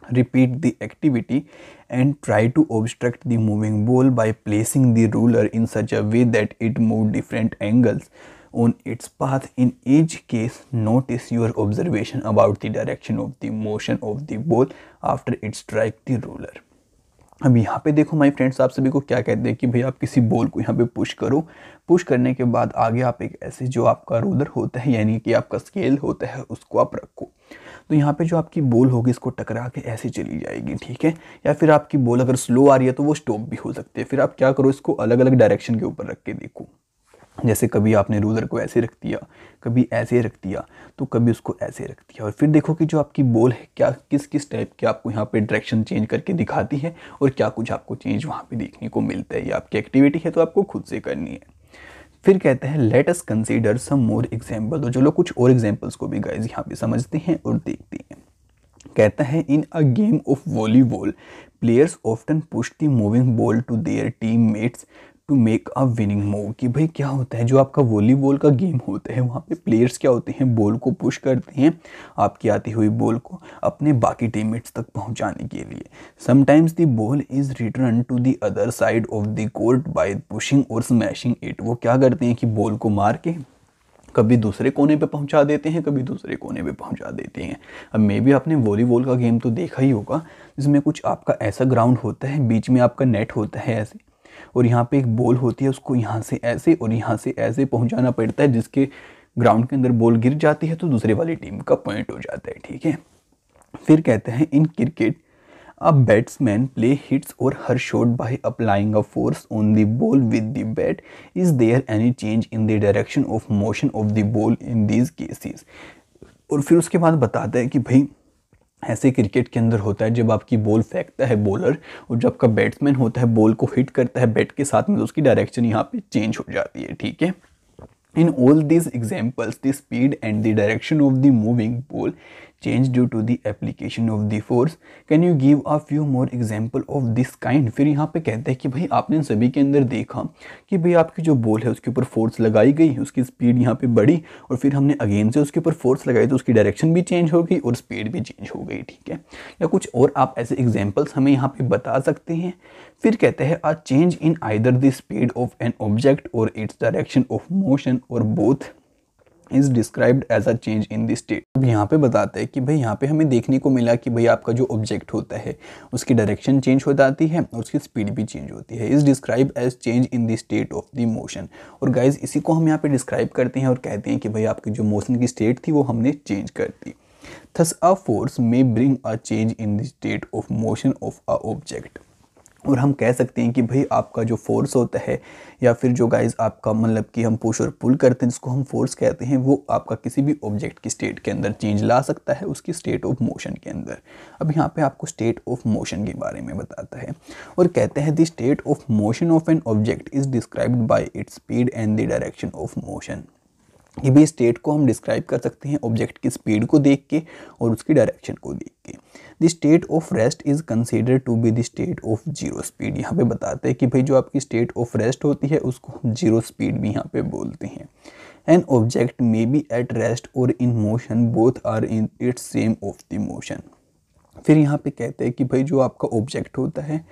Repeat the activity and try to obstruct the moving ball by placing the ruler in such a way that it moves different angles on its path. In each case, notice your observation about the direction of the motion of the ball after it strike the ruler. अब यहाँ पे देखो my friends, आप सभी को क्या कहते हैं कि भाई आप किसी बॉल को यहाँ पे पुश करो, पुश करने के बाद आगे आप एक ऐसे जो आपका रूलर होता है यानी कि आपका स्केल होता है उसको आप रखो। तो यहाँ पे जो आपकी बॉल होगी इसको टकरा के ऐसे चली जाएगी, ठीक है। या फिर आपकी बॉल अगर स्लो आ रही है तो वो स्टॉप भी हो सकती है। फिर आप क्या करो, इसको अलग अलग डायरेक्शन के ऊपर रख के देखो। जैसे कभी आपने रूलर को ऐसे रख दिया, कभी ऐसे रख दिया, तो कभी उसको ऐसे रख दिया, और फिर देखो कि जो आपकी बॉल है क्या किस किस टाइप के आपको यहाँ पे डायरेक्शन चेंज करके दिखाती है और क्या कुछ आपको चेंज वहाँ पे देखने को मिलता है। ये आपकी एक्टिविटी है तो आपको खुद से करनी है। फिर कहते हैं लेट अस कंसीडर सम मोर एग्जाम्पल। तो चलो कुछ और एग्जाम्पल्स को भी गाइज यहाँ पे समझते हैं और देखते हैं। कहता है in a game of volleyball players often push the moving ball to their teammates to make a winning move. कि भाई क्या होता है, जो आपका वॉलीबॉल का गेम होता है वहाँ पे प्लेयर्स क्या होते हैं, बॉल को पुश करते हैं आपकी आती हुई बॉल को अपने बाकी टीममेट्स तक पहुँचाने के लिए। Sometimes the ball is return to the other side of the court by pushing or smashing it. वो क्या करते हैं कि बॉल को मार के कभी दूसरे कोने पे पहुंचा देते हैं, कभी दूसरे कोने पे पहुंचा देते हैं। अब मे भी आपने वॉलीबॉल का गेम तो देखा ही होगा, जिसमें कुछ आपका ऐसा ग्राउंड होता है, बीच में आपका नेट होता है ऐसे, और यहाँ पे एक बॉल होती है, उसको यहाँ से ऐसे और यहाँ से ऐसे पहुँचाना पड़ता है, जिसके ग्राउंड के अंदर बॉल गिर जाती है तो दूसरे वाली टीम का पॉइंट हो जाता है, ठीक है। फिर कहते हैं in cricket A batsman play hits or her shot by applying a force on the ball with the bat. Is there any change in the direction of motion of the ball in these cases? और फिर उसके बाद बताता है कि भाई ऐसे cricket के अंदर होता है जब आपकी बॉल फेंकता है बॉलर और जब आपका बैट्समैन होता है बॉल को हिट करता है बैट के साथ में तो उसकी डायरेक्शन यहाँ पे चेंज हो जाती है, ठीक है। In all these examples, the speed and the direction of the moving ball change due to the application of the force. Can you give a few more example of this kind? फिर यहाँ पे कहते हैं कि भाई आपने इन सभी के अंदर देखा कि भाई आपकी जो बॉल है उसके ऊपर फोर्स लगाई गई, उसकी स्पीड यहाँ पे बढ़ी और फिर हमने अगेन से उसके ऊपर फोर्स लगाई तो उसकी डायरेक्शन भी चेंज हो गई और स्पीड भी चेंज हो गई, ठीक है। या कुछ और आप ऐसे एग्जाम्पल्स हमें यहाँ पे बता सकते हैं। फिर कहते हैं a change in either the speed of an object or its direction of motion or both is described as a change in the state. अब यहाँ पे बताते हैं कि भाई यहाँ पे हमें देखने को मिला कि भाई आपका जो ऑब्जेक्ट होता है उसकी डायरेक्शन चेंज हो जाती है और उसकी स्पीड भी चेंज होती है। Is describe as change in the state of the motion. और गाइज इसी को हम यहाँ पे डिस्क्राइब करते हैं और कहते हैं कि भाई आपकी जो मोशन की स्टेट थी वो हमने चेंज कर दी। Thus a force may bring a change in the state of motion of a object. और हम कह सकते हैं कि भाई आपका जो फोर्स होता है या फिर जो गाइज आपका मतलब कि हम पुश और पुल करते हैं जिसको हम फोर्स कहते हैं वो आपका किसी भी ऑब्जेक्ट की स्टेट के अंदर चेंज ला सकता है उसकी स्टेट ऑफ मोशन के अंदर। अब यहाँ पे आपको स्टेट ऑफ मोशन के बारे में बताता है और कहते हैं the state of motion of an object is described bye its speed and the direction of motion. कि भाई स्टेट को हम डिस्क्राइब कर सकते हैं ऑब्जेक्ट की स्पीड को देख के और उसकी डायरेक्शन को देख के। The state of rest is consider to be the state of zero speed. यहाँ पे बताते हैं कि भाई जो आपकी स्टेट ऑफ रेस्ट होती है उसको हम जीरो स्पीड भी यहाँ पे बोलते हैं। An object may be at rest or in motion both are in its same of the motion. फिर यहाँ पे कहते हैं कि भाई जो आपका ऑब्जेक्ट होता है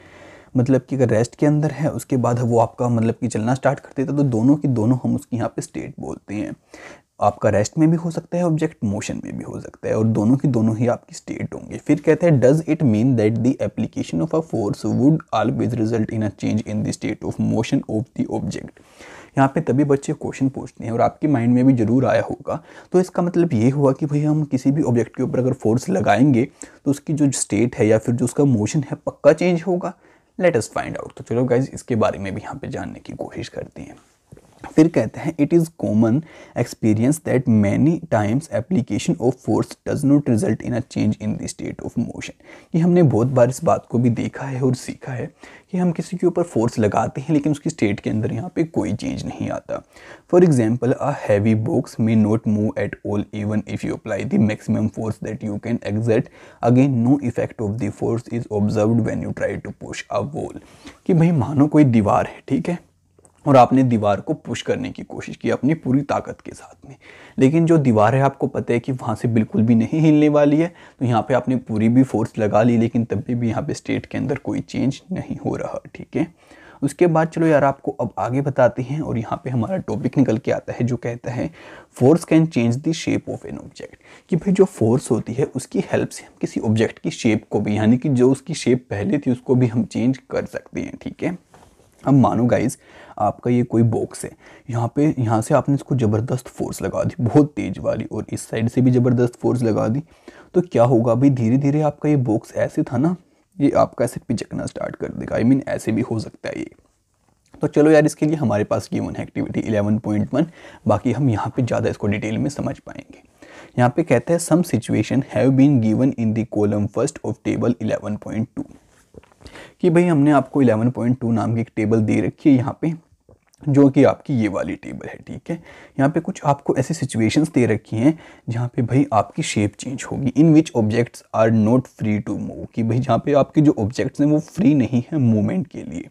मतलब कि अगर रेस्ट के अंदर है उसके बाद वो आपका मतलब कि चलना स्टार्ट कर देता तो दोनों की दोनों हम उसकी यहाँ पे स्टेट बोलते हैं। आपका रेस्ट में भी हो सकता है ऑब्जेक्ट, मोशन में भी हो सकता है और दोनों की दोनों ही आपकी स्टेट होंगे। फिर कहते हैं does it mean that the application of a force would always result in a change in the state of motion of the object. यहाँ पे तभी बच्चे क्वेश्चन पूछते हैं और आपके माइंड में भी जरूर आया होगा। तो इसका मतलब ये हुआ कि भाई हम किसी भी ऑब्जेक्ट के ऊपर अगर फोर्स लगाएंगे तो उसकी जो स्टेट है या फिर जो उसका मोशन है पक्का चेंज होगा। Late us find out. तो चलो गाइज इसके बारे में भी यहाँ पे जानने की कोशिश करते हैं। फिर कहते हैं it is common experience that many times application of force does not result in a change in the state of motion. कि हमने बहुत बार इस बात को भी देखा है और सीखा है कि हम किसी के ऊपर फोर्स लगाते हैं लेकिन उसकी स्टेट के अंदर यहाँ पे कोई चेंज नहीं आता। For example a heavy box may not move at all even if you apply the maximum force that you can exert. Again no effect of the force is observed when you try to push a wall. कि भाई मानो कोई दीवार है, ठीक है, और आपने दीवार को पुश करने की कोशिश की अपनी पूरी ताकत के साथ में, लेकिन जो दीवार है आपको पता है कि वहाँ से बिल्कुल भी नहीं हिलने वाली है तो यहाँ पे आपने पूरी भी फोर्स लगा ली लेकिन तब भी यहाँ पे स्टेट के अंदर कोई चेंज नहीं हो रहा, ठीक है। उसके बाद चलो यार आपको अब आगे बताते हैं और यहाँ पे हमारा टॉपिक निकल के आता है जो कहता है force can change the shape of an object. कि भाई जो फोर्स होती है उसकी हेल्प से हम किसी ऑब्जेक्ट की शेप को भी यानी कि जो उसकी शेप पहले थी उसको भी हम चेंज कर सकते हैं, ठीक है। अब मानो गाइज आपका ये कोई बॉक्स है, यहाँ से आपने इसको ज़बरदस्त फोर्स लगा दी बहुत तेज वाली और इस साइड से भी ज़बरदस्त फोर्स लगा दी तो क्या होगा भाई धीरे धीरे आपका ये बॉक्स ऐसे था ना ये आपका ऐसे पिचकना स्टार्ट कर देगा। आई मीन ऐसे भी हो सकता है ये। तो चलो यार इसके लिए हमारे पास गिवन है एक्टिविटी 11.1, बाकी हम यहाँ पे ज़्यादा इसको डिटेल में समझ पाएंगे। यहाँ पे कहते हैं some situation have been given in the column first of table 11.2। कि भाई हमने आपको 11.2 नाम की एक टेबल दे रखी है यहाँ पे जो कि आपकी ये वाली टेबल है, ठीक है। यहाँ पे कुछ आपको ऐसी सिचुएशंस दे रखी हैं जहाँ पे भाई आपकी शेप चेंज होगी। In which objects are not free to move. कि भाई जहाँ पे आपके जो ऑब्जेक्ट्स हैं वो फ्री नहीं है मूवमेंट के लिए।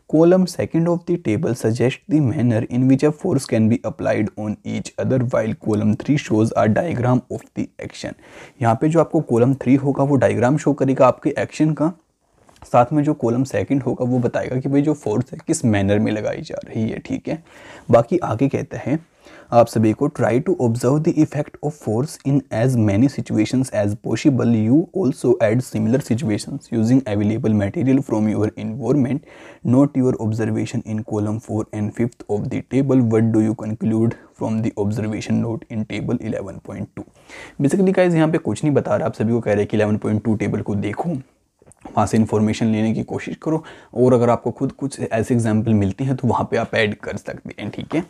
Column second of the table suggest the manner in which a force can be applied on each other while column 3 shows a diagram of the action. यहाँ पे जो आपको कॉलम 3 होगा वो डायग्राम शो करेगा आपके एक्शन का, साथ में जो कॉलम सेकंड होगा वो बताएगा कि भाई जो फोर्स है किस मैनर में लगाई जा रही है, ठीक है। बाकी आगे कहता है आप सभी को try to observe the effect of force in as many situations as possible. You also add similar situations using available material from your environment. Note your observation in column 4 and 5 of the table. What do you conclude from the observation note in table 11.2। Basically guys यहाँ पे कुछ नहीं बता रहा, आप सभी को कह रहे हैं कि 11.2 टेबल को देखो वहाँ से इन्फॉर्मेशन लेने की कोशिश करो, और अगर आपको खुद कुछ ऐसे एग्जाम्पल मिलती हैं तो वहाँ पे आप ऐड कर सकते हैं, ठीक है।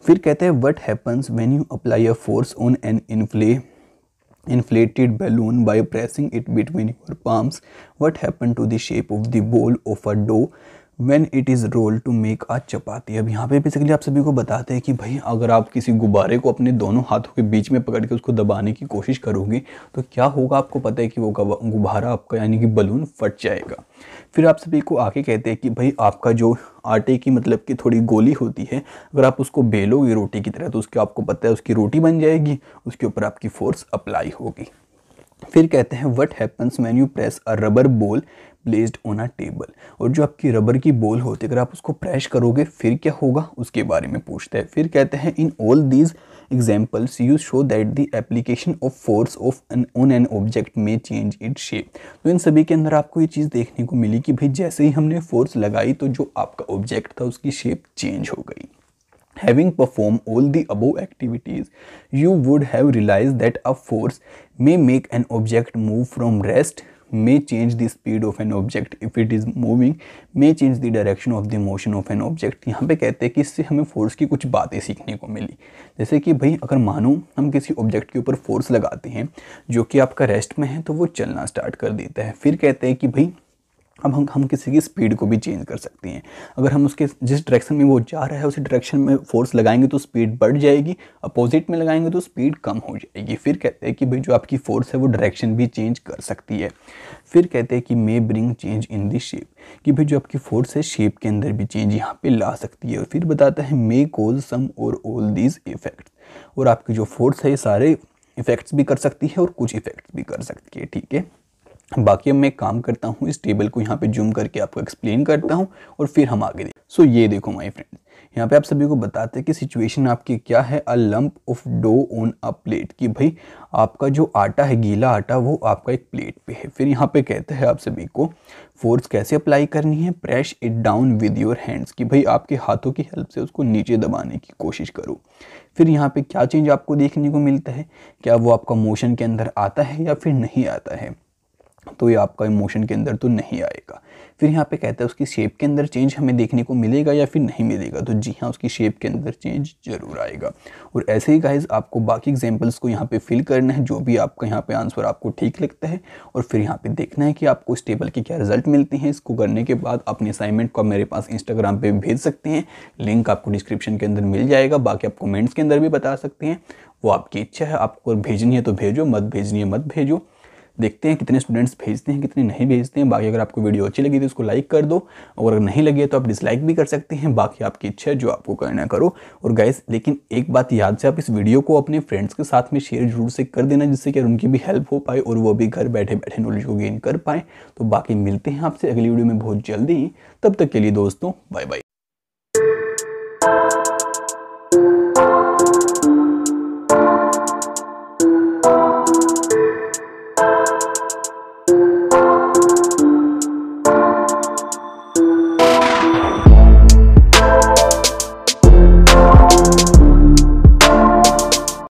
फिर कहते हैं what happens when you apply a force on an inflated balloon by pressing it between your palms. What happened to the shape of the ball of a dough when it is rolled to make a चपाती। अब यहाँ पे basically आप सभी को बताते हैं कि भाई अगर आप किसी गुब्बारे को अपने दोनों हाथों के बीच में पकड़ के उसको दबाने की कोशिश करोगे तो क्या होगा, आपको पता है कि वो गुब्बारा आपका यानी कि बलून फट जाएगा। फिर आप सभी को आगे कहते हैं कि भाई आपका जो आटे की मतलब कि थोड़ी गोली होती है, अगर आप उसको बेलोगे रोटी की तरह तो उसके आपको पता है उसकी रोटी बन जाएगी, उसके ऊपर आपकी फोर्स अप्लाई होगी। फिर कहते हैं what happens when you press a rubber ball placed on a table. और जो आपकी रबर की बॉल होती है अगर आप उसको प्रेस करोगे फिर क्या होगा उसके बारे में पूछते हैं। फिर कहते हैं in all these examples you show that the application of force on an object में चेंज इट्स शेप। तो इन सभी के अंदर आपको ये चीज़ देखने को मिली कि भाई जैसे ही हमने फोर्स लगाई तो जो आपका ऑब्जेक्ट था उसकी शेप चेंज हो गई। Having performed all the above activities, you would have realized that a force may make an object move from rest, may change the speed of an object if it is moving, may change the direction of the motion of an object। यहाँ पे कहते हैं कि इससे हमें force की कुछ बातें सीखने को मिली, जैसे कि भाई अगर मानो हम किसी ऑब्जेक्ट के ऊपर फोर्स लगाते हैं जो कि आपका रेस्ट में है तो वो चलना स्टार्ट कर देता है। फिर कहते हैं कि भाई अब हम किसी की स्पीड को भी चेंज कर सकते हैं, अगर हम उसके जिस डायरेक्शन में वो जा रहा है उसी डायरेक्शन में फोर्स लगाएंगे तो स्पीड बढ़ जाएगी, अपोजिट में लगाएंगे तो स्पीड कम हो जाएगी। फिर कहते हैं कि भाई जो आपकी फोर्स है वो डायरेक्शन भी चेंज कर सकती है। फिर कहते हैं कि मे bring change in the shape, कि भाई जो आपकी फोर्स है शेप के अंदर भी चेंज यहाँ पे ला सकती है। और फिर बताता है मे कॉज सम और ऑल दीज इफेक्ट्स, और आपकी जो फोर्स है ये सारे इफेक्ट्स भी कर सकती है और कुछ इफेक्ट्स भी कर सकती है, ठीक है। बाकी अब मैं काम करता हूँ इस टेबल को यहाँ पे जूम करके आपको एक्सप्लेन करता हूँ और फिर हम आगे देखें। सो ये देखो माय फ्रेंड्स, यहाँ पे आप सभी को बताते हैं कि सिचुएशन आपकी क्या है। A lump of dough on a plate, कि भाई आपका जो आटा है गीला आटा वो आपका एक प्लेट पे है। फिर यहाँ पे कहते हैं आप सभी को फोर्स कैसे अप्लाई करनी है, press it down with your hands, कि भाई आपके हाथों की हेल्प से उसको नीचे दबाने की कोशिश करो। फिर यहाँ पे क्या चेंज आपको देखने को मिलता है, क्या वो आपका मोशन के अंदर आता है या फिर नहीं आता है, तो ये आपका इमोशन के अंदर तो नहीं आएगा। फिर यहाँ पे कहता है उसकी शेप के अंदर चेंज हमें देखने को मिलेगा या फिर नहीं मिलेगा, तो जी हाँ उसकी शेप के अंदर चेंज जरूर आएगा। और ऐसे ही गाइज आपको बाकी एग्जांपल्स को यहाँ पे फिल करना है, जो भी आपका यहाँ पे आंसर आपको ठीक लगता है, और फिर यहाँ पे देखना है कि आपको इस टेबल के क्या रिजल्ट मिलते हैं। इसको करने के बाद अपने असाइनमेंट को मेरे पास इंस्टाग्राम पे भेज सकते हैं, लिंक आपको डिस्क्रिप्शन के अंदर मिल जाएगा। बाकी आप कमेंट्स के अंदर भी बता सकते हैं, वो आपकी इच्छा है, आपको भेजनी है तो भेजो, मत भेजनी है मत भेजो। देखते हैं कितने स्टूडेंट्स भेजते हैं कितने नहीं भेजते हैं। बाकी अगर आपको वीडियो अच्छी लगी तो उसको लाइक कर दो, और अगर नहीं लगी तो आप डिसलाइक भी कर सकते हैं। बाकी आपकी इच्छा है, जो आपको करना करो। और गाइस लेकिन एक बात याद से आप इस वीडियो को अपने फ्रेंड्स के साथ में शेयर जरूर से कर देना, जिससे कि उनकी भी हेल्प हो पाए और वो भी घर बैठे बैठे नॉलेज को गेन कर पाए। तो बाकी मिलते हैं आपसे अगली वीडियो में बहुत जल्दी। तब तक के लिए दोस्तों बाय बाय।